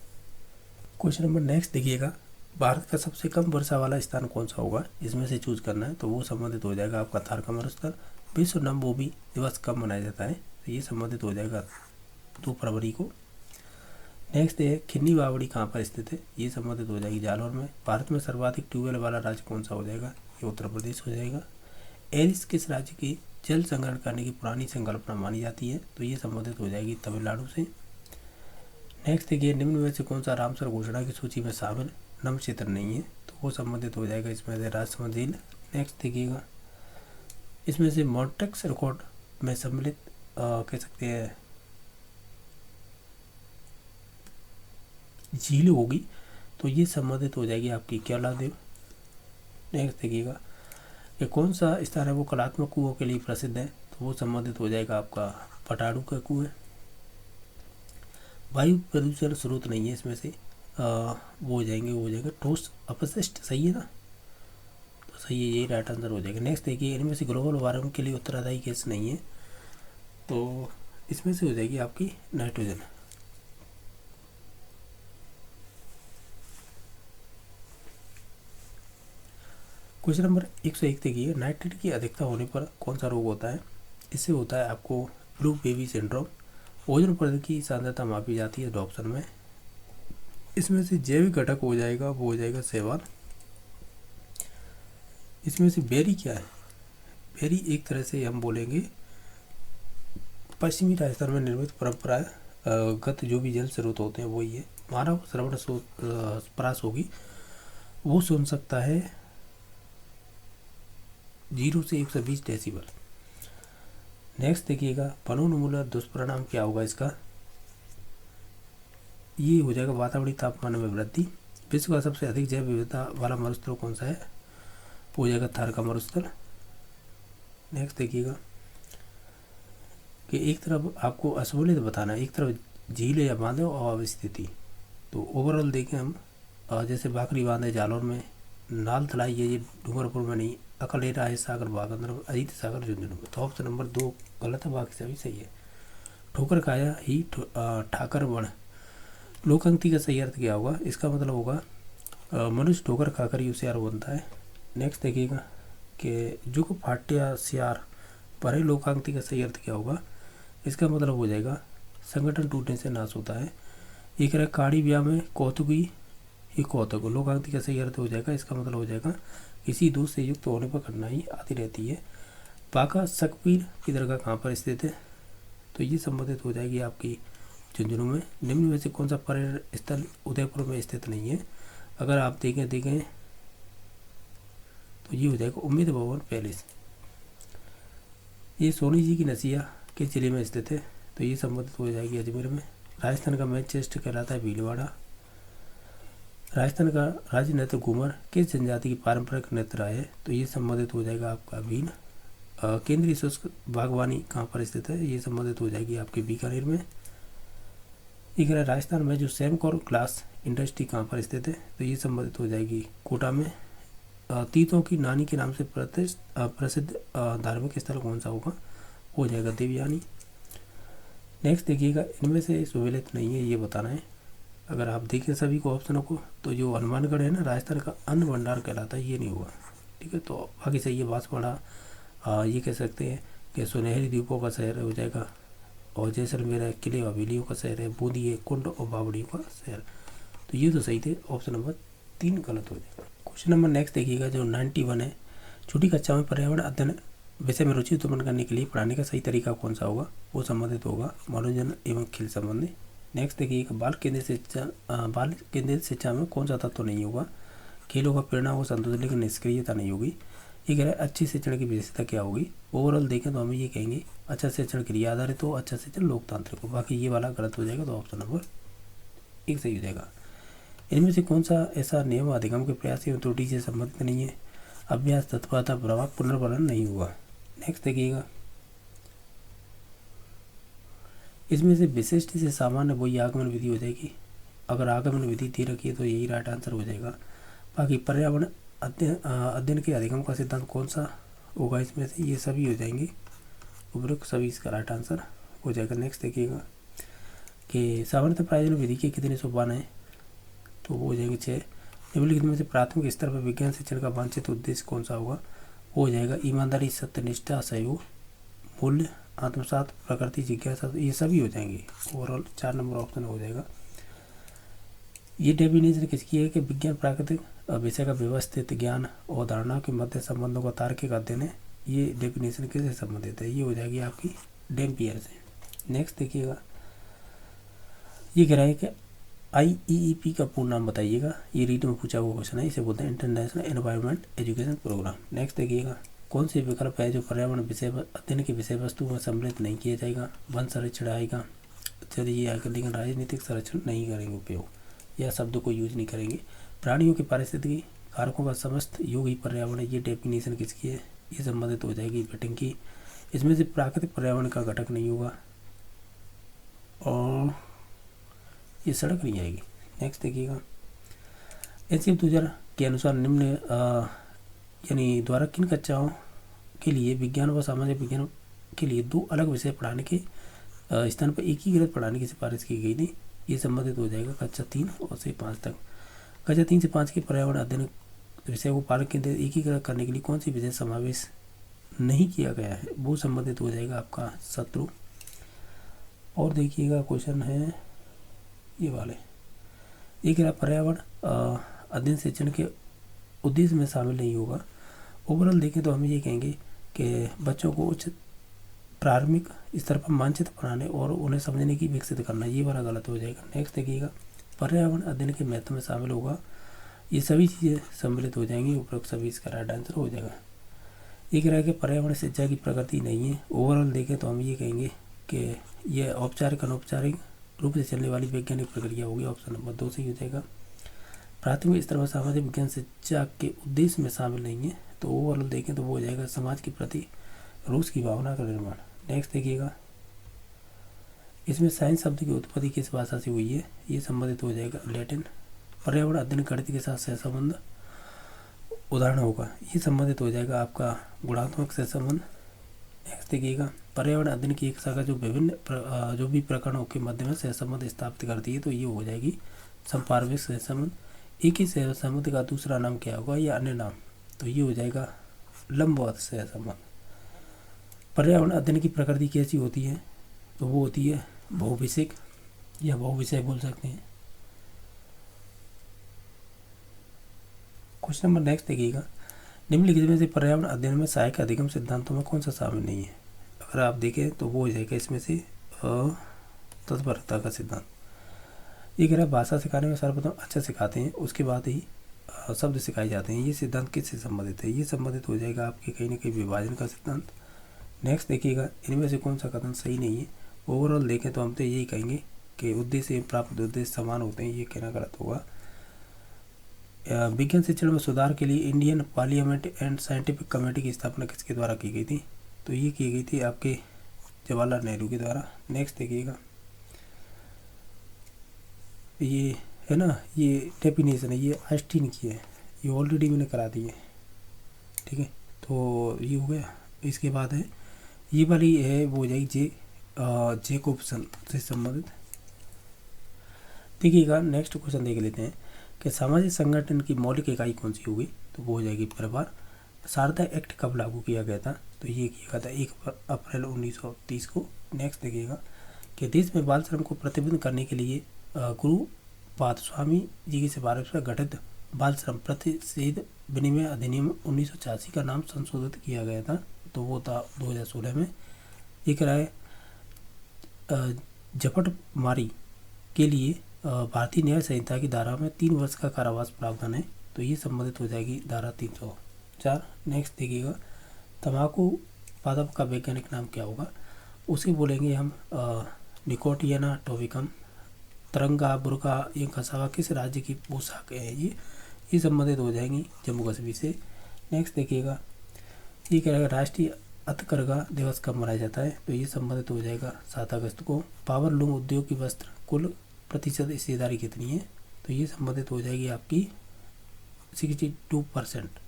क्वेश्चन नंबर नेक्स्ट देखिएगा, भारत का सबसे कम वर्षा वाला स्थान कौन सा होगा, इसमें से चूज करना है, तो वो संबंधित हो जाएगा आपका थारका मरुस्थल। विश्व नमभूमि दिवस कब मनाया जाता है, तो ये संबंधित हो जाएगा 2 फरवरी को। नेक्स्ट है खिन्नी बावड़ी कहाँ पर स्थित है, ये संबंधित हो जाएगी जालौर में। भारत में सर्वाधिक ट्यूबवेल वाला राज्य कौन सा हो जाएगा, ये उत्तर प्रदेश हो जाएगा। एरिस किस राज्य की जल संग्रहण करने की पुरानी संकल्पना मानी जाती है, तो ये संबंधित हो जाएगी तमिलनाडु से। नेक्स्ट देखिए, निम्न में से कौन सा रामसर घोषणा की सूची में शामिल नम क्षेत्र नहीं है, तो वो संबंधित हो जाएगा इसमें से राजसमंद झील। नेक्स्ट देखिएगा, इसमें से मॉन्टेक्स रिकॉर्ड में सम्मिलित कह सकते हैं झील होगी, तो ये संबंधित हो जाएगी आपकी केवलादेव। नेक्स्ट देखिएगा, ये कौन सा स्थान है वो कलात्मक कुओं के लिए प्रसिद्ध है, तो वो संबंधित हो जाएगा आपका पटाड़ू का कुएं। वायु प्रदूषण स्रोत नहीं है इसमें से, वो हो जाएगा ठोस अपशिष्ट, सही है ना, तो सही है, यही राइट आंसर हो जाएगा। नेक्स्ट देखिए, इनमें से ग्लोबल वार्मिंग के लिए उत्तरदायी गैस नहीं है, तो इसमें से हो जाएगी आपकी नाइट्रोजन। क्वेश्चन नंबर 101 देखिए, नाइट्रेट की अधिकता होने पर कौन सा रोग होता है, इससे होता है आपको ब्लू बेबी सिंड्रोम। ओजोन परत की सांद्रता मापी जाती है ऑप्शन में, इसमें से जैविक घटक हो जाएगा वो हो जाएगा शैवाल। इसमें से बेरी क्या है, बेरी एक तरह से हम बोलेंगे पश्चिमी राजस्थान में निर्मित परंपरा गत जो भी जल स्रोत होते हैं वही है। मानव श्रवण प्रास होगी, वो सुन सकता है 0 से 120 डेसिबल। नेक्स्ट देखिएगा, वनोन्मूलन दुष्परिणाम क्या होगा इसका, ये हो जाएगा वातावरणीय तापमान में वृद्धि। विश्व का सबसे अधिक जैव विविधता वाला मरुस्थल कौन सा है, वो हो जाएगा थारका मरुस्थल। नेक्स्ट देखिएगा कि एक तरफ आपको असमूलित बताना है, एक तरफ झील या बांध और अवस्थिति, तो ओवरऑल देखें हम, जैसे बाकरी बांध है जालौर में, नाल तलाई है ये डूंगरपुर में नहीं, अकलेरा है सागर बागंदर में, अजीत सागर झुंझुनू में, तो ऑप्शन नंबर 2 गलत है, बाकी सभी सही है। ठोकर खाया ही ठाकर बण, लोकांक्ति का सही अर्थ क्या होगा, इसका मतलब होगा मनुष्य ठोकर खाकर ही होशियार बनता है। नेक्स्ट देखिएगा कि जुग फाट्या सियार परे, लोकांक्ति का सही अर्थ क्या होगा, इसका मतलब हो जाएगा संगठन टूटने से नाश होता है। एक रहा काड़ी ब्याह में कौतुकी ही कौतुक, लोकांक्ति का सही अर्थ हो जाएगा, इसका मतलब हो जाएगा किसी दूध से युक्त होने पर कठिनाई आती रहती है। बाका सकपीर की दरगाह कहाँ पर स्थित है, तो ये संबंधित हो जाएगी आपकी झुंझुनू में। निम्न में से कौन सा पर्यटन स्थल उदयपुर में स्थित नहीं है, अगर आप देखें तो ये हो जाएगा उम्मीद भवन पैलेस। ये सोनी जी की नसिया किस जिले में स्थित है, तो ये संबंधित हो जाएगी अजमेर में। राजस्थान का मैनचेस्टर कहलाता है भीलवाड़ा। राजस्थान का राज्य नृत्य घूमर किस जनजाति की पारंपरिक नृत्य रहा है, तो ये संबंधित हो जाएगा आपका भील। केंद्रीय शुष्क बागवानी कहाँ पर स्थित है, ये संबंधित हो जाएगी आपके बीकानेर में। एक है राजस्थान में जो सेमकोर ग्लास इंडस्ट्री कहाँ पर स्थित है, तो ये संबंधित हो जाएगी कोटा में। तीतों की नानी के नाम से प्रसिद्ध धार्मिक स्थल कौन सा होगा, हो जाएगा देवयानी। नेक्स्ट देखिएगा, इनमें से सुविलित नहीं है ये बताना है। अगर आप देखें सभी को ऑप्शनों को, तो जो हनुमानगढ़ है ना राजस्थान का अन्न भंडार कहलाता है, ये नहीं होगा, ठीक है। तो बाकी सही है बांसवाड़ा, ये कह सकते हैं कि सुनहरी द्वीपों का शहर हो जाएगा, और जैसलमेर है किले हवेलियों का शहर है, बूंदी है कुंड और बावड़ियों का शहर, तो ये तो सही थे, ऑप्शन नंबर 3 गलत हो जाएगा। क्वेश्चन नंबर नेक्स्ट देखिएगा जो 91 है, छोटी कक्षा में पर्यावरण अध्ययन विषय में रुचि उत्पन्न करने के लिए पढ़ाने का सही तरीका कौन सा होगा, वो संबंधित होगा मनोरंजन एवं खेल संबंधी। नेक्स्ट देखिएगा बाल केंद्रित शिक्षा में कौन सा तत्व नहीं होगा, खेलों का प्रेरणा व संतोष लेकिन निष्क्रियता नहीं होगी। ये कह रहा है अच्छी शिक्षण की विशेषता क्या होगी, ओवरऑल देखें तो हमें ये कहेंगे अच्छा शिक्षण क्रिया आधारित हो, अच्छा शिक्षण लोकतांत्रिक हो, बाकी ये वाला गलत हो जाएगा, तो ऑप्शन नंबर 1 सही हो जाएगा। इनमें से कौन सा ऐसा नियम अधिगम के प्रयास एवं त्रुटि से संबंधित नहीं है, अभ्यास तत्परता प्रभाव पुनर्वलन नहीं हुआ। नेक्स्ट देखिएगा इसमें से विशिष्ट से सामान्य वही आगमन विधि हो जाएगी। अगर आगमन विधि दे रखी है तो यही राइट आंसर हो जाएगा। बाकी पर्यावरण अध्ययन के अधिगम का सिद्धांत कौन सा होगा, इसमें से ये सभी हो जाएंगे, उपरोक्त सभी इसका राइट आंसर हो जाएगा। नेक्स्ट देखिएगा कि सामान्यतः प्रायोजन विधि के कितने सोपान हैं, तो वो हो जाएंगे 6। निम्नलिखित में से प्राथमिक स्तर पर विज्ञान शिक्षण का वांछित उद्देश्य कौन सा होगा, वो हो जाएगा ईमानदारी, सत्यनिष्ठा, सहयोग, मूल्य, आत्मसात, प्रकृति, जिज्ञासा, ये सभी हो जाएंगे। ओवरऑल 4 नंबर ऑप्शन हो जाएगा। ये डेफिनेशन किसकी है कि विज्ञान प्राकृतिक विषय का व्यवस्थित ज्ञान और धारणाओं के मध्य संबंधों का तार्किक अध्ययन है। ये डेफिनेशन किससे संबंधित है, ये हो जाएगी आपकी डैम्पियर से। नेक्स्ट देखिएगा, ये कह रहा है कि IEEP का पूर्ण नाम बताइएगा। ये रीट में पूछा हुआ क्वेश्चन है, इसे बोलते हैं international environment education programme. Next देखिएगा, कौन से विकल्प है जो पर्यावरण विषय अध्ययन के विषय वस्तु में सम्मिलित नहीं किया जाएगा। वन संरक्षण आएगा, यदि ये आएगा, लेकिन राजनीतिक संरक्षण नहीं करेंगे उपयोग या शब्दों को यूज नहीं करेंगे। प्राणियों के पारिस्थितिकी कारकों का समस्त योग ही पर्यावरण, ये डेफिनेशन किसकी है, ये संबंधित हो जाएगी वेटिंग की। इसमें से प्राकृतिक पर्यावरण का घटक नहीं होगा और ये सड़क नहीं आएगी। नेक्स्ट देखिएगा, एनसीएफ 2000 के अनुसार निम्न यानी द्वारा किन कक्षाओं के लिए विज्ञान व सामाजिक विज्ञान के लिए 2 अलग विषय पढ़ाने के स्थान पर एकीकृत पढ़ाने की सिफारिश की गई थी। ये संबंधित हो जाएगा कक्षा 3 और से 5 तक। कक्षा 3 से 5 के पर्यावरण अध्ययन विषय को पालन के एकीकृत करने के लिए कौन सी विषय समावेश नहीं किया गया है, वो संबंधित हो जाएगा आपका शत्रु। और देखिएगा क्वेश्चन है ये वाले, एक पर्यावरण अध्ययन शिक्षण के उद्देश्य में शामिल नहीं होगा। ओवरऑल देखें तो हम ये कहेंगे कि बच्चों को उच्च प्रारंभिक स्तर पर मानचित्र बनाने और उन्हें समझने की विकसित करना, ये वाला गलत हो जाएगा। नेक्स्ट देखिएगा, पर्यावरण अध्ययन के महत्व में शामिल होगा, ये सभी चीज़ें सम्मिलित हो जाएंगी, उपरोक्त सभी इसका राइट आंसर हो जाएगा। ये कह रहा है कि पर्यावरण शिक्षा की प्रकृति नहीं है। ओवरऑल देखें तो हम ये कहेंगे कि यह औपचारिक अनौपचारिक रूप से चलने वाली वैज्ञानिक प्रक्रिया होगी, ऑप्शन नंबर 2 से ही हो जाएगा। प्राथमिक स्तर पर सामाजिक विज्ञान शिक्षा के उद्देश्य में शामिल नहीं है, तो ओवरऑल देखें तो वो हो जाएगा समाज के प्रति रूस की भावना का निर्माण। नेक्स्ट देखिएगा, इसमें साइंस शब्द की उत्पत्ति किस भाषा से हुई है, ये संबंधित हो जाएगा लैटिन। पर्यावरण अध्ययन गणित के साथ सहसंबंध उदाहरण होगा, ये संबंधित हो जाएगा आपका गुणात्मक सहसंबंध। नेक्स्ट देखिएगा, पर्यावरण अध्ययन की एक शाखा जो विभिन्न जो भी प्रकरणों के मध्य में सहसंबंध स्थापित करती है, तो ये हो जाएगी संपार्विक सहसंबंध। एक ही सहसंबंध का दूसरा नाम क्या होगा या अन्य नाम, तो ये हो जाएगा लंबवत सहसंबंध। पर्यावरण अध्ययन की प्रकृति कैसी होती है, तो वो होती है बहुविषयक या बहुविषय बोल सकते हैं। क्वेश्चन नंबर नेक्स्ट देखिएगा, निम्नलिखित में से पर्यावरण अध्ययन में सहायक अधिगम सिद्धांतों में कौन सा शामिल नहीं है। अगर आप देखें तो वो हो जाएगा इसमें से तत्परता का सिद्धांत। ये कह रहा है भाषा सिखाने में सर्वप्रथम अच्छा सिखाते हैं, उसके बाद ही शब्द सिखाए जाते हैं, ये सिद्धांत किससे संबंधित है, ये संबंधित हो जाएगा आपके कहीं ना कहीं विभाजन का सिद्धांत। नेक्स्ट देखिएगा, इनमें से कौन सा कथन सही नहीं है। ओवरऑल देखें तो हम तो यही कहेंगे कि उद्देश्य प्राप्त उद्देश्य समान होते हैं, ये कहना गलत होगा। विज्ञान शिक्षण में सुधार के लिए Indian parliament and scientific committee की स्थापना किसके द्वारा की गई थी, तो ये की गई थी आपके जवाहरलाल नेहरू के द्वारा। नेक्स्ट देखिएगा, ये है ना, ये डेफिनेशन है, ये आइंस्टीन की है, ये ऑलरेडी मैंने करा दी है, ठीक है, तो ये हो गया। इसके बाद है ये वाली है, वो हो जाएगी जेकोब्सन से संबंधित। देखिएगा, नेक्स्ट क्वेश्चन देख लेते हैं कि सामाजिक संगठन की मौलिक इकाई कौन सी होगी, तो वो हो जाएगी परिवार। शारदा एक्ट कब लागू किया गया था, तो ये किया गया था 1 अप्रैल 1930 को। नेक्स्ट देखिएगा कि देश में बाल श्रम को प्रतिबंध करने के लिए गुरुपाद स्वामी जी की सिफारिश पर गठित बाल श्रम प्रतिषेध विनिमय अधिनियम 1986 का नाम संशोधित किया गया था, तो वो था 2016 में। एक राय झपटमारी के लिए भारतीय न्याय संहिता की धारा में 3 वर्ष का कारावास प्रावधान है, तो ये संबंधित हो जाएगी धारा 304। नेक्स्ट देखिएगा, तंबाकू पादप का वैज्ञानिक नाम क्या होगा, उसे बोलेंगे हम निकोटियाना टोबिकम। तिरंगा, बुर्का, ये कसावा किस राज्य की पोशाक है, ये संबंधित हो जाएंगी जम्मू कश्मीर से। नेक्स्ट देखिएगा, ये कह रहा है राष्ट्रीय हथकरघा दिवस कब मनाया जाता है? तो ये संबंधित हो जाएगा 7 अगस्त को। पावर लूम उद्योग की वस्त्र कुल प्रतिशत हिस्सेदारी कितनी है? तो ये संबंधित हो जाएगी आपकी 62%।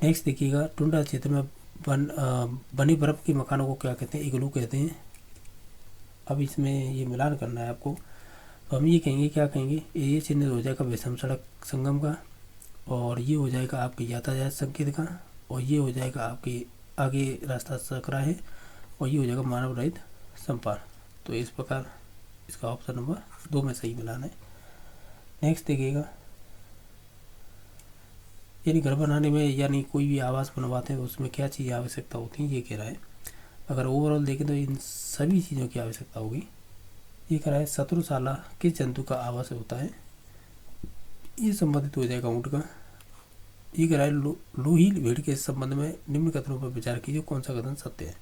नेक्स्ट देखिएगा, टुंडा क्षेत्र में बने बर्फ के मकानों को क्या कहते हैं? इग्लू कहते हैं। अब इसमें ये मिलान करना है आपको, तो हम ये कहेंगे, क्या कहेंगे, ये चिन्ह हो जाएगा विषम सड़क संगम का, और ये हो जाएगा आपके यातायात संकेत का, और ये हो जाएगा आपके आगे रास्ता सकरा है, और ये हो जाएगा मानव रहित संपार। तो इस प्रकार इसका ऑप्शन नंबर 2 में सही मिलान है। नेक्स्ट देखिएगा, यानी घर बनाने में यानी कोई भी आवास बनवाते हैं तो उसमें क्या चीज़ आवश्यकता होती है, ये कह रहा है। अगर ओवरऑल देखें तो इन सभी चीज़ों की आवश्यकता होगी। ये कह रहा है शत्रुशाला किस जंतु का आवास होता है? ये संबंधित हो जाएगा ऊँट का। ये कह रहा है लोही भेड़ के संबंध में निम्न कथनों पर विचार कीजिए, कौन सा कथन सत्य है?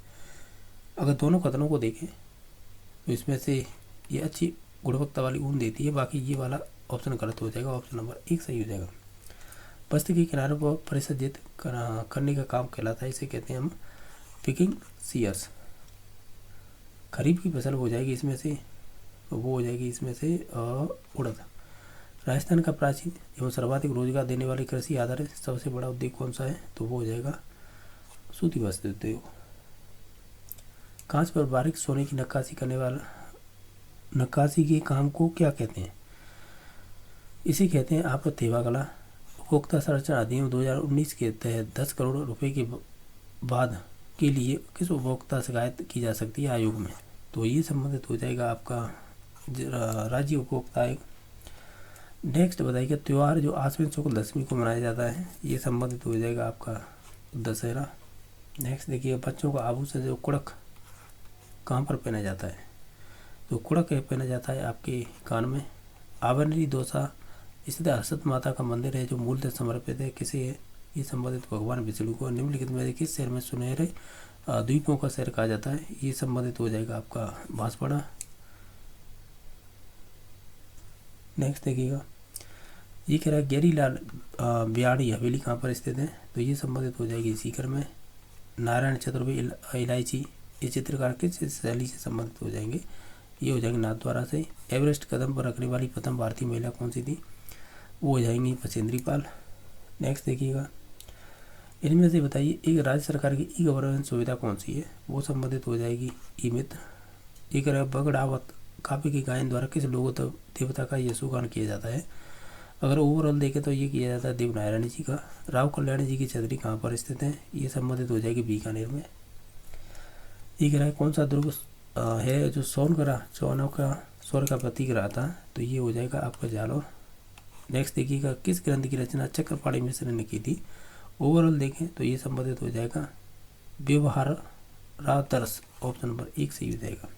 अगर दोनों कथनों को देखें तो इसमें से ये अच्छी गुणवत्ता वाली ऊन देती है, बाकी ये वाला ऑप्शन गलत हो जाएगा, ऑप्शन नंबर 1 सही हो जाएगा। बस्ती के किनारे पर परिसज्जित करने का काम कहलाता है, इसे कहते हैं हम पिकिंग सीयर्स। खरीफ की फसल हो जाएगी इसमें से, तो वो हो जाएगी इसमें से उड़द। राजस्थान का प्राचीन एवं सर्वाधिक रोजगार देने वाली कृषि आधारित सबसे बड़ा उद्योग कौन सा है? तो वो हो जाएगा सूती वस्त्र उद्योग। कांच पर बारीक सोने की नक्काशी करने वाला नक्काशी के काम को क्या कहते हैं? इसे कहते हैं आपका थेवा कला। उपभोक्ता संरक्षण अधिनियम 2019 के तहत 10 करोड़ रुपए के बाद के लिए किस उपभोक्ता शिकायत की जा सकती है आयोग में? तो ये संबंधित हो जाएगा आपका राज्य उपभोक्ता आयोग। नेक्स्ट बताइए, त्यौहार जो आश्विन शुक्ल दशमी को मनाया जाता है, ये संबंधित हो जाएगा आपका दशहरा। नेक्स्ट देखिए, बच्चों का आभूषण जो कुड़क कहाँ पर पहना जाता है? तो कुड़क पहना जाता है आपके कान में। आवरणी दोसा स्थित हर्षद माता का मंदिर है जो मूलतः समर्पित है किसे है? ये संबंधित भगवान विष्णु को। निम्नलिखित में किस शहर में सुनहरे द्वीपों का शहर कहा जाता है? ये संबंधित हो जाएगा आपका बांसवाड़ा। नेक्स्ट देखिएगा, ये कह रहा है गैरीलाल ब्याड़ी हवेली कहाँ पर स्थित है? तो ये संबंधित हो जाएगी सीकर में। नारायण चतुर्वेदी इलायची ये चित्रकार किस शैली से संबंधित हो जाएंगे? ये हो जाएंगे नाथद्वारा से। एवरेस्ट कदम पर रखने वाली प्रथम भारतीय महिला कौन सी थी? वो हो जाएंगी बचेंद्री पाल। नेक्स्ट देखिएगा, इनमें से बताइए एक राज्य सरकार की ई गवर्नेंस सुविधा कौन सी है? वो संबंधित हो जाएगी ई मित्र। ये कह रहा है बगड़ावत काव्य के गायन द्वारा किस लोगों देवता का यशोगान किया जाता है? अगर ओवरऑल देखें तो ये किया जाता है देवनारायण जी का। राव कल्याण जी की छतरी कहाँ पर स्थित है? ये संबंधित हो जाएगी बीकानेर में। ये कह रहा है कौन सा दुर्ग है जो सोनकरा चौनों का स्वर का प्रतीक रहा था? तो ये हो जाएगा आपका जालौर। नेक्स्ट देखिएगा, किस ग्रंथ की रचना चक्रपाणी मिश्र ने की थी? ओवरऑल देखें तो ये संबंधित हो जाएगा व्यवहार रातरस, ऑप्शन नंबर 1 सही हो जाएगा।